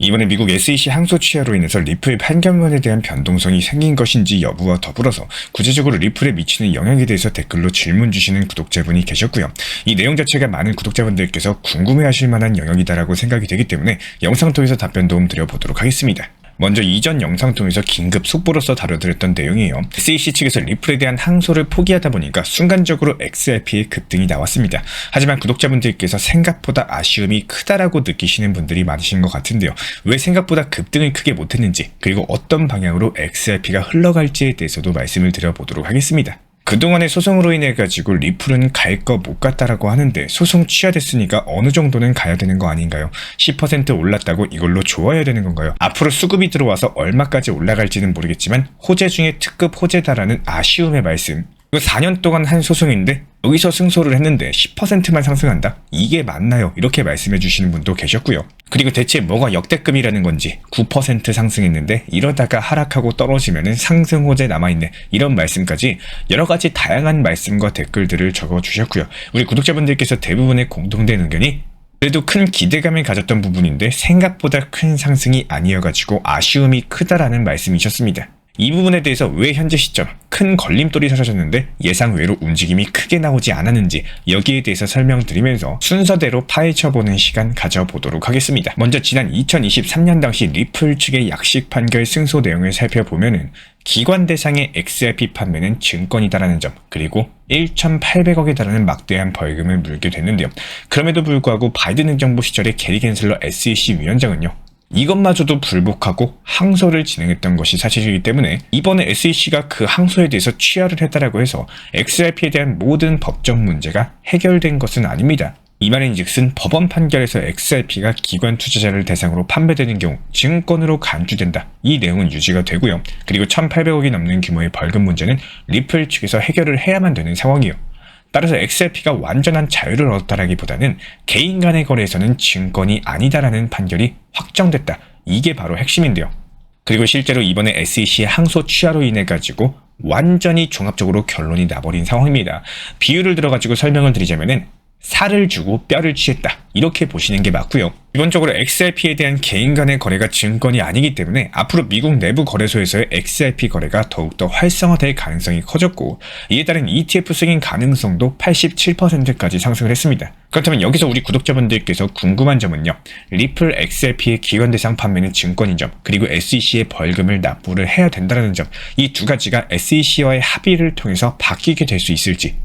이번에 미국 SEC 항소 취하로 인해서 리플 판결문에 대한 변동성이 생긴 것인지 여부와 더불어서 구체적으로 리플에 미치는 영향에 대해서 댓글로 질문 주시는 구독자분이 계셨고요. 이 내용 자체가 많은 구독자분들께서 궁금해하실 만한 영역이다라고 생각이 되기 때문에 영상 통해서 답변 도움 드려보도록 하겠습니다. 먼저 이전 영상 통해서 긴급 속보로서 다뤄드렸던 내용이에요. SEC 측에서 리플에 대한 항소를 포기하다 보니까 순간적으로 XRP의 급등이 나왔습니다. 하지만 구독자분들께서 생각보다 아쉬움이 크다라고 느끼시는 분들이 많으신 것 같은데요. 왜 생각보다 급등을 크게 못했는지, 그리고 어떤 방향으로 XRP가 흘러갈지에 대해서도 말씀을 드려보도록 하겠습니다. 그동안의 소송으로 인해 가지고 리플은 갈 거 못 갔다라고 하는데 소송 취하됐으니까 어느 정도는 가야 되는 거 아닌가요? 10% 올랐다고 이걸로 좋아야 되는 건가요? 앞으로 수급이 들어와서 얼마까지 올라갈지는 모르겠지만 호재 중에 특급 호재다라는 아쉬움의 말씀. 이거 4년 동안 한 소송인데 여기서 승소를 했는데 10%만 상승한다? 이게 맞나요? 이렇게 말씀해 주시는 분도 계셨고요. 그리고 대체 뭐가 역대급이라는 건지 9% 상승했는데 이러다가 하락하고 떨어지면은 상승 호재 남아있네, 이런 말씀까지 여러가지 다양한 말씀과 댓글들을 적어주셨고요. 우리 구독자분들께서 대부분의 공통된 의견이 그래도 큰 기대감을 가졌던 부분인데 생각보다 큰 상승이 아니어가지고 아쉬움이 크다라는 말씀이셨습니다. 이 부분에 대해서 왜 현재 시점 큰 걸림돌이 사라졌는데 예상외로 움직임이 크게 나오지 않았는지 여기에 대해서 설명드리면서 순서대로 파헤쳐보는 시간 가져보도록 하겠습니다. 먼저 지난 2023년 당시 리플 측의 약식 판결 승소 내용을 살펴보면은 기관 대상의 XRP 판매는 증권이다라는 점, 그리고 1,800억에 달하는 막대한 벌금을 물게 됐는데요. 그럼에도 불구하고 바이든 행정부 시절의 게리 겐슬러 SEC 위원장은요, 이것마저도 불복하고 항소를 진행했던 것이 사실이기 때문에 이번에 SEC가 그 항소에 대해서 취하를 했다라고 해서 XRP에 대한 모든 법적 문제가 해결된 것은 아닙니다. 이 말인즉슨 법원 판결에서 XRP가 기관 투자자를 대상으로 판매되는 경우 증권으로 간주된다, 이 내용은 유지가 되고요. 그리고 1,800억이 넘는 규모의 벌금 문제는 리플 측에서 해결을 해야만 되는 상황이에요. 따라서 XRP가 완전한 자유를 얻었다라기보다는 개인 간의 거래에서는 증권이 아니다라는 판결이 확정됐다, 이게 바로 핵심인데요. 그리고 실제로 이번에 SEC의 항소 취하로 인해 가지고 완전히 종합적으로 결론이 나버린 상황입니다. 비유를 들어가지고 설명을 드리자면은 살을 주고 뼈를 취했다, 이렇게 보시는 게 맞고요. 기본적으로 XRP에 대한 개인 간의 거래가 증권이 아니기 때문에 앞으로 미국 내부 거래소에서의 XRP 거래가 더욱더 활성화될 가능성이 커졌고, 이에 따른 ETF 승인 가능성도 87%까지 상승을 했습니다. 그렇다면 여기서 우리 구독자분들께서 궁금한 점은요, 리플 XRP의 기관 대상 판매는 증권인 점, 그리고 SEC의 벌금을 납부를 해야 된다는 점, 이 두 가지가 SEC와의 합의를 통해서 바뀌게 될 수 있을지,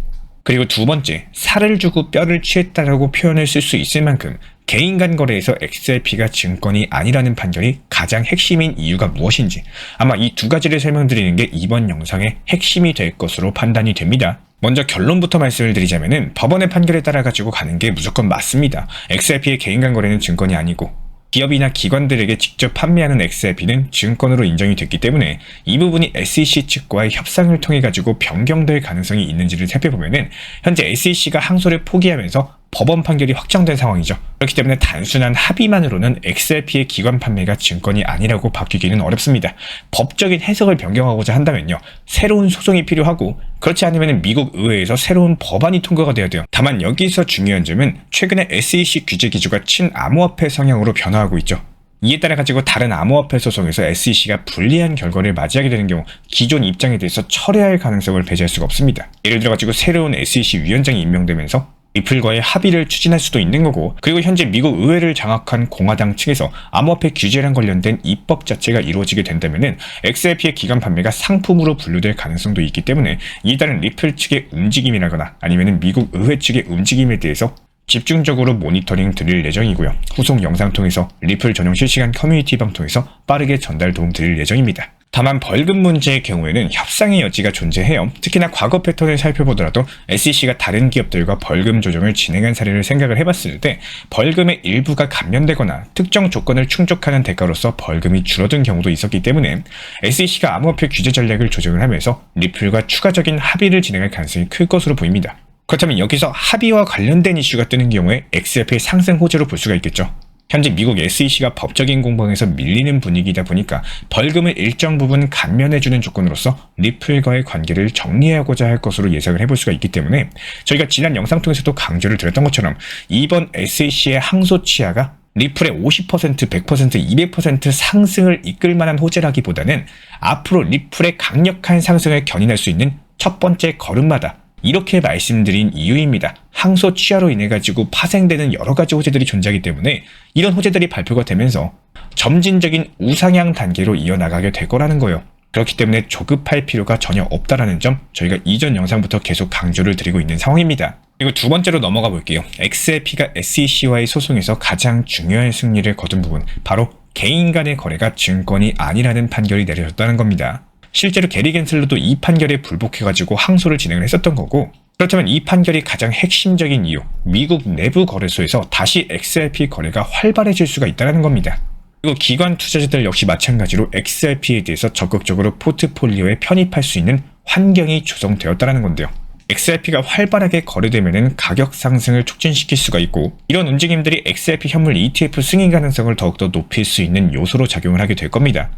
그리고 두 번째, 살을 주고 뼈를 취했다라고 표현을 쓸 수 있을 만큼 개인 간 거래에서 XRP가 증권이 아니라는 판결이 가장 핵심인 이유가 무엇인지, 아마 이 두 가지를 설명드리는 게 이번 영상의 핵심이 될 것으로 판단이 됩니다. 먼저 결론부터 말씀을 드리자면은 법원의 판결에 따라 가지고 가는 게 무조건 맞습니다. XRP의 개인 간 거래는 증권이 아니고 기업이나 기관들에게 직접 판매하는 XRP는 증권으로 인정이 됐기 때문에 이 부분이 SEC 측과의 협상을 통해 가지고 변경될 가능성이 있는지를 살펴보면은 현재 SEC가 항소를 포기하면서 법원 판결이 확정된 상황이죠. 그렇기 때문에 단순한 합의만으로는 XRP의 기관 판매가 증권이 아니라고 바뀌기는 어렵습니다. 법적인 해석을 변경하고자 한다면요, 새로운 소송이 필요하고, 그렇지 않으면 미국 의회에서 새로운 법안이 통과가 돼야 돼요. 다만 여기서 중요한 점은 최근에 SEC 규제 기조가 친암호화폐 성향으로 변화하고 있죠. 이에 따라 가지고 다른 암호화폐 소송에서 SEC가 불리한 결과를 맞이하게 되는 경우 기존 입장에 대해서 철회할 가능성을 배제할 수가 없습니다. 예를 들어 가지고 새로운 SEC 위원장이 임명되면서 리플과의 합의를 추진할 수도 있는 거고, 그리고 현재 미국 의회를 장악한 공화당 측에서 암호화폐 규제랑 관련된 입법 자체가 이루어지게 된다면은 XRP의 기관 판매가 상품으로 분류될 가능성도 있기 때문에 이에 따른 리플 측의 움직임이라거나 아니면은 미국 의회 측의 움직임에 대해서 집중적으로 모니터링 드릴 예정이고요. 후속 영상 통해서 리플 전용 실시간 커뮤니티 방통해서 빠르게 전달 도움 드릴 예정입니다. 다만 벌금 문제의 경우에는 협상의 여지가 존재해요. 특히나 과거 패턴을 살펴보더라도 SEC가 다른 기업들과 벌금 조정을 진행한 사례를 생각을 해봤을 때 벌금의 일부가 감면되거나 특정 조건을 충족하는 대가로서 벌금이 줄어든 경우도 있었기 때문에 SEC가 암호화폐 규제 전략을 조정을 하면서 리플과 추가적인 합의를 진행할 가능성이 클 것으로 보입니다. 그렇다면 여기서 합의와 관련된 이슈가 뜨는 경우에 XRP의 상승 호재로 볼 수가 있겠죠. 현재 미국 SEC가 법적인 공방에서 밀리는 분위기다 보니까 벌금을 일정 부분 감면해주는 조건으로서 리플과의 관계를 정리하고자 할 것으로 예상을 해볼 수가 있기 때문에 저희가 지난 영상 통해서도 강조를 드렸던 것처럼 이번 SEC의 항소 취하가 리플의 50%, 100%, 200% 상승을 이끌 만한 호재라기보다는 앞으로 리플의 강력한 상승을 견인할 수 있는 첫 번째 걸음마다 이렇게 말씀드린 이유입니다. 항소 취하로 인해 가지고 파생되는 여러 가지 호재들이 존재하기 때문에 이런 호재들이 발표가 되면서 점진적인 우상향 단계로 이어나가게 될 거라는 거예요. 그렇기 때문에 조급할 필요가 전혀 없다라는 점 저희가 이전 영상부터 계속 강조를 드리고 있는 상황입니다. 그리고 두 번째로 넘어가 볼게요. XRP가 SEC와의 소송에서 가장 중요한 승리를 거둔 부분, 바로 개인 간의 거래가 증권이 아니라는 판결이 내려졌다는 겁니다. 실제로 게리 겐슬러도 이 판결에 불복해가지고 항소를 진행을 했었던 거고, 그렇다면 이 판결이 가장 핵심적인 이유, 미국 내부 거래소에서 다시 XRP 거래가 활발해질 수가 있다는 겁니다. 그리고 기관 투자자들 역시 마찬가지로 XRP에 대해서 적극적으로 포트폴리오에 편입할 수 있는 환경이 조성되었다는 건데요. XRP가 활발하게 거래되면 가격 상승을 촉진시킬 수가 있고, 이런 움직임들이 XRP 현물 ETF 승인 가능성을 더욱더 높일 수 있는 요소로 작용을 하게 될 겁니다.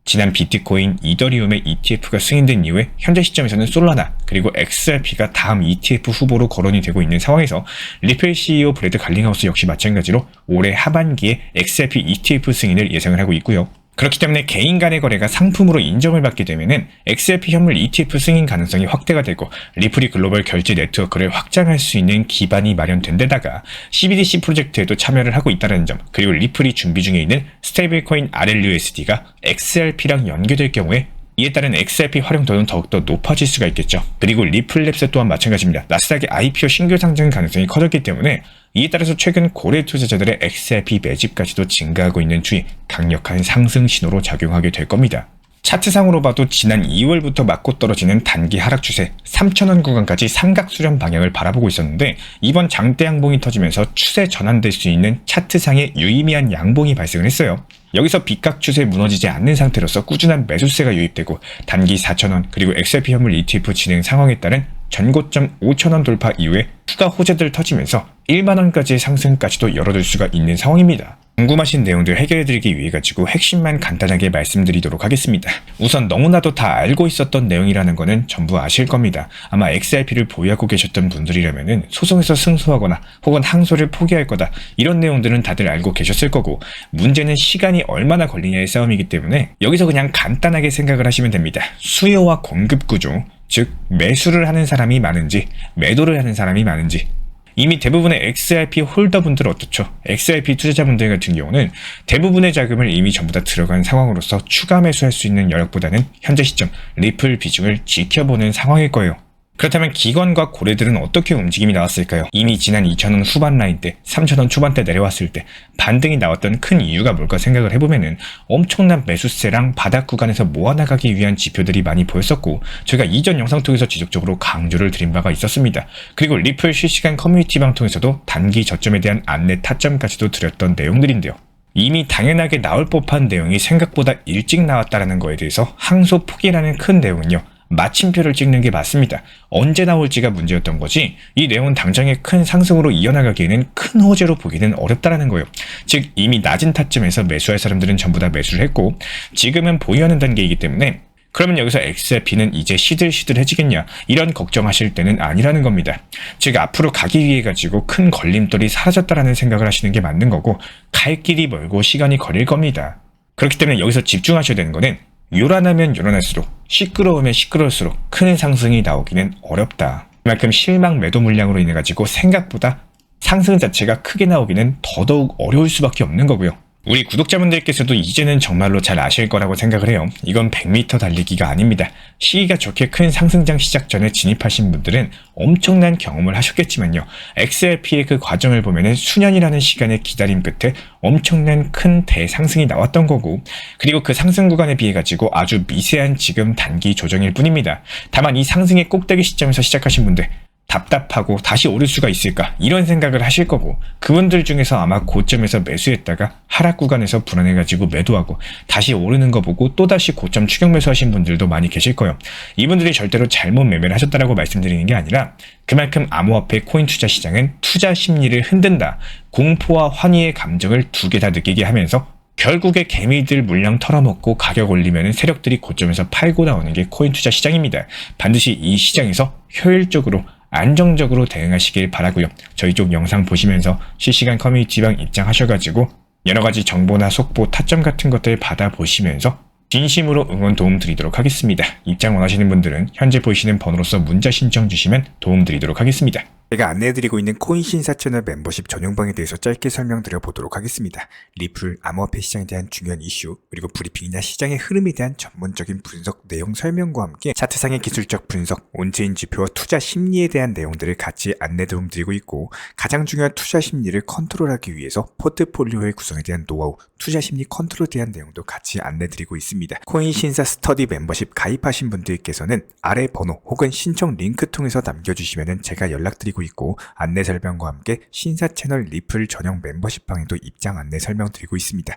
지난 비트코인, 이더리움의 ETF가 승인된 이후에 현재 시점에서는 솔라나 그리고 XRP가 다음 ETF 후보로 거론이 되고 있는 상황에서 리플 CEO 브래드 갈링하우스 역시 마찬가지로 올해 하반기에 XRP ETF 승인을 예상을 하고 있고요. 그렇기 때문에 개인 간의 거래가 상품으로 인정을 받게 되면은 XRP 현물 ETF 승인 가능성이 확대가 되고 리플이 글로벌 결제 네트워크를 확장할 수 있는 기반이 마련된 데다가 CBDC 프로젝트에도 참여를 하고 있다는 점, 그리고 리플이 준비 중에 있는 스테이블코인 RLUSD가 XRP랑 연계될 경우에 이에 따른 XRP 활용도는 더욱더 높아질 수가 있겠죠. 그리고 리플랩스 또한 마찬가지입니다. 나스닥의 IPO 신규 상장 가능성이 커졌기 때문에 이에 따라서 최근 고래 투자자들의 XRP 매집까지도 증가하고 있는 추이, 강력한 상승 신호로 작용하게 될 겁니다. 차트상으로 봐도 지난 2월부터 맞고 떨어지는 단기 하락 추세, 3,000원 구간까지 삼각 수렴 방향을 바라보고 있었는데 이번 장대 양봉이 터지면서 추세 전환될 수 있는 차트상의 유의미한 양봉이 발생을 했어요. 여기서 빗각 추세 무너지지 않는 상태로서 꾸준한 매수세가 유입되고 단기 4,000원 그리고 XRP 현물 ETF 진행 상황에 따른 전고점 5,000원 돌파 이후에 추가 호재들 터지면서 1만원까지의 상승까지도 열어둘 수가 있는 상황입니다. 궁금하신 내용들 해결해드리기 위해 가지고 핵심만 간단하게 말씀드리도록 하겠습니다. 우선 너무나도 다 알고 있었던 내용이라는 거는 전부 아실 겁니다. 아마 XRP를 보유하고 계셨던 분들이라면은 소송에서 승소하거나 혹은 항소를 포기할 거다, 이런 내용들은 다들 알고 계셨을 거고, 문제는 시간이 얼마나 걸리냐의 싸움이기 때문에 여기서 그냥 간단하게 생각을 하시면 됩니다. 수요와 공급 구조, 즉 매수를 하는 사람이 많은지 매도를 하는 사람이 많은지. 이미 대부분의 XRP 홀더분들 어떻죠? XRP 투자자분들 같은 경우는 대부분의 자금을 이미 전부 다 들어간 상황으로서 추가 매수할 수 있는 여력보다는 현재 시점 리플 비중을 지켜보는 상황일 거예요. 그렇다면 기관과 고래들은 어떻게 움직임이 나왔을까요? 이미 지난 2,000원 후반 라인 때, 3,000원 초반대 내려왔을 때 반등이 나왔던 큰 이유가 뭘까 생각을 해보면은 엄청난 매수세랑 바닥 구간에서 모아나가기 위한 지표들이 많이 보였었고, 저희가 이전 영상 통해서 지속적으로 강조를 드린 바가 있었습니다. 그리고 리플 실시간 커뮤니티 방 통해서도 단기 저점에 대한 안내 타점까지도 드렸던 내용들인데요. 이미 당연하게 나올 법한 내용이 생각보다 일찍 나왔다는 거에 대해서 항소 포기라는 큰 내용은요, 마침표를 찍는 게 맞습니다. 언제 나올지가 문제였던 거지 이 내용은 당장의 큰 상승으로 이어나가기에는 큰 호재로 보기는 어렵다라는 거예요. 즉 이미 낮은 타점에서 매수할 사람들은 전부 다 매수를 했고 지금은 보유하는 단계이기 때문에 그러면 여기서 XRP는 이제 시들시들해지겠냐, 이런 걱정하실 때는 아니라는 겁니다. 즉 앞으로 가기 위해 가지고 큰 걸림돌이 사라졌다라는 생각을 하시는 게 맞는 거고, 갈 길이 멀고 시간이 걸릴 겁니다. 그렇기 때문에 여기서 집중하셔야 되는 거는 요란하면 요란할수록, 시끄러우면 시끄러울수록 큰 상승이 나오기는 어렵다. 그만큼 실망 매도 물량으로 인해 가지고 생각보다 상승 자체가 크게 나오기는 더더욱 어려울 수밖에 없는 거고요. 우리 구독자분들께서도 이제는 정말로 잘 아실 거라고 생각을 해요. 이건 100m 달리기가 아닙니다. 시기가 좋게 큰 상승장 시작 전에 진입하신 분들은 엄청난 경험을 하셨겠지만요. XRP의 그 과정을 보면은 수년이라는 시간의 기다림 끝에 엄청난 큰 대상승이 나왔던 거고, 그리고 그 상승 구간에 비해 가지고 아주 미세한 지금 단기 조정일 뿐입니다. 다만 이 상승의 꼭대기 시점에서 시작하신 분들, 답답하고 다시 오를 수가 있을까, 이런 생각을 하실 거고, 그분들 중에서 아마 고점에서 매수했다가 하락 구간에서 불안해가지고 매도하고 다시 오르는 거 보고 또다시 고점 추격 매수하신 분들도 많이 계실 거예요. 이분들이 절대로 잘못 매매를 하셨다라고 말씀드리는 게 아니라 그만큼 암호화폐 코인 투자 시장은 투자 심리를 흔든다, 공포와 환희의 감정을 두 개 다 느끼게 하면서 결국에 개미들 물량 털어먹고 가격 올리면 세력들이 고점에서 팔고 나오는 게 코인 투자 시장입니다. 반드시 이 시장에서 효율적으로 안정적으로 대응하시길 바라고요. 저희 쪽 영상 보시면서 실시간 커뮤니티방 입장하셔가지고 여러가지 정보나 속보, 타점 같은 것들 받아보시면서 진심으로 응원 도움 드리도록 하겠습니다. 입장 원하시는 분들은 현재 보이시는 번호로서 문자 신청 주시면 도움 드리도록 하겠습니다. 제가 안내해드리고 있는 코인 신사 채널 멤버십 전용방에 대해서 짧게 설명드려 보도록 하겠습니다. 리플, 암호화폐 시장에 대한 중요한 이슈, 그리고 브리핑이나 시장의 흐름에 대한 전문적인 분석 내용 설명과 함께 차트상의 기술적 분석, 온체인 지표와 투자 심리에 대한 내용들을 같이 안내 도움 드리고 있고, 가장 중요한 투자 심리를 컨트롤하기 위해서 포트폴리오의 구성에 대한 노하우, 투자 심리 컨트롤에 대한 내용도 같이 안내 드리고 있습니다. 코인 신사 스터디 멤버십 가입하신 분들께서는 아래 번호 혹은 신청 링크 통해서 남겨주시면 제가 연락드리고 있고, 안내 설명과 함께 신사 채널 리플 전용 멤버십 방에도 입장 안내 설명드리고 있습니다.